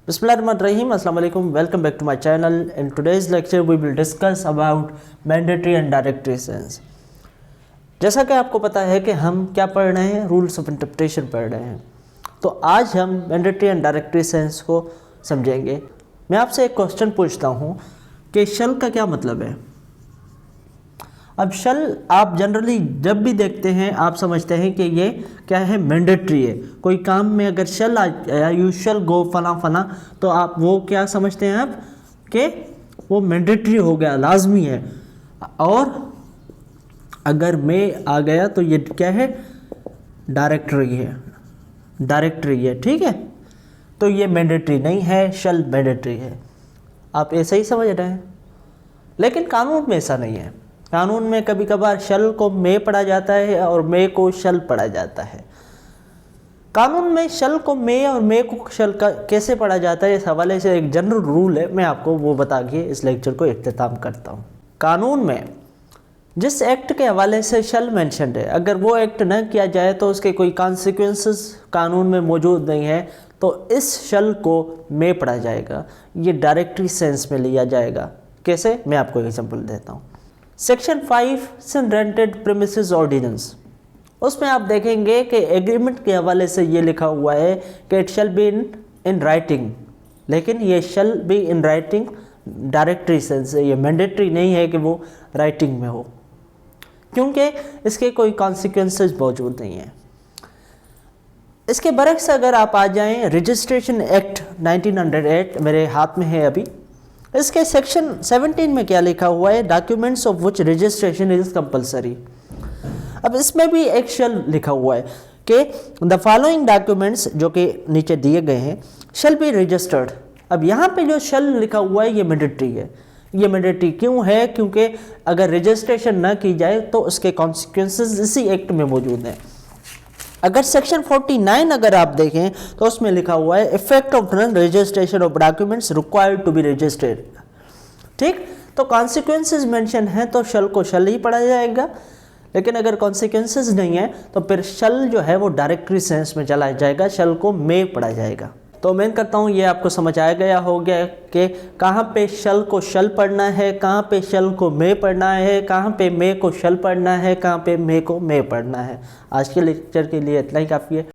Bismillahirrahmanirrahim. Assalamu alaikum. Welcome back to my channel. In today's lecture we will discuss about mandatory and direct sense. जैसा कि आपको पता है कि हम क्या पढ़ रहे हैं, रूल्स ऑफ इंटरप्रिटेशन पढ़ रहे हैं। तो आज हम मैंडेटरी एंड डायरेक्ट सेंस को समझेंगे। मैं आपसे एक क्वेश्चन पूछता हूँ कि शल का क्या मतलब है। अब शल आप जनरली जब भी देखते हैं आप समझते हैं कि ये क्या है, मैंडेटरी है। कोई काम में अगर शल आया, यू शल गो फला फला, तो आप वो क्या समझते हैं आप कि वो मैंडेटरी हो गया, लाजमी है। और अगर मैं आ गया तो ये क्या है, डायरेक्टरी है, ठीक है। तो ये मैंडेटरी नहीं है, शल मैंडेटरी है। आप ऐसे ही समझ रहे हैं, लेकिन कानून में ऐसा नहीं है। कानून में कभी कभार शल को मे पढ़ा जाता है और मे को शल पढ़ा जाता है। कानून में शल को मे और मे को शल का कैसे पढ़ा जाता है, इस हवाले से एक जनरल रूल है, मैं आपको वो बता के इस लेक्चर को इख्तिताम करता हूँ। कानून में जिस एक्ट के हवाले से शल मेंशन्ड है, अगर वो एक्ट न किया जाए तो उसके कोई कॉन्सिक्वेंसेस कानून में मौजूद नहीं है, तो इस शल को मे पढ़ा जाएगा। ये डायरेक्टरी सेंस में लिया जाएगा। कैसे, मैं आपको एग्जांपल देता हूँ। सेक्शन 5 रेंटेड प्रीमिसेस ऑर्डिनेंस, उसमें आप देखेंगे कि एग्रीमेंट के हवाले से ये लिखा हुआ है कि it shall be in writing, लेकिन ये shall be in writing directory sense है। ये मैंडेटरी नहीं है कि वो राइटिंग में हो, क्योंकि इसके कोई कॉन्सिक्वेंसेस मौजूद नहीं है। इसके बरक्स अगर आप आ जाएं, रजिस्ट्रेशन एक्ट 1908 मेरे हाथ में है अभी, इसके सेक्शन 17 में क्या लिखा हुआ है, documents of which registration is compulsory. अब इसमें भी एक शल लिखा हुआ है कि द फॉलोइंग डॉक्यूमेंट्स, जो कि नीचे दिए गए हैं, शल बी रजिस्टर्ड। अब यहाँ पे जो शल लिखा हुआ है ये मैंडेटरी है। ये मैंडेटरी क्यों है? क्योंकि अगर रजिस्ट्रेशन न की जाए तो उसके कॉन्सिक्वेंसेस इसी एक्ट में मौजूद हैं। अगर सेक्शन 49 अगर आप देखें तो उसमें लिखा हुआ है effect of non registration of documents required to be registered. ठीक, तो कॉन्सिक्वेंसेस मेंशन है तो शल को शल ही पढ़ा जाएगा, लेकिन अगर कॉन्सिक्वेंसेस नहीं है तो फिर शल जो है वो डायरेक्टरी सेंस में चला जाएगा, शल को मे पढ़ा जाएगा। तो उम्मीद करता हूँ ये आपको समझ आ गया हो गया कि कहाँ पे शल को शल पढ़ना है, कहाँ पे शल को मे पढ़ना है, कहाँ पे मे को शल पढ़ना है, कहाँ पे मे को मे पढ़ना है। आज के लेक्चर के लिए इतना ही काफ़ी है।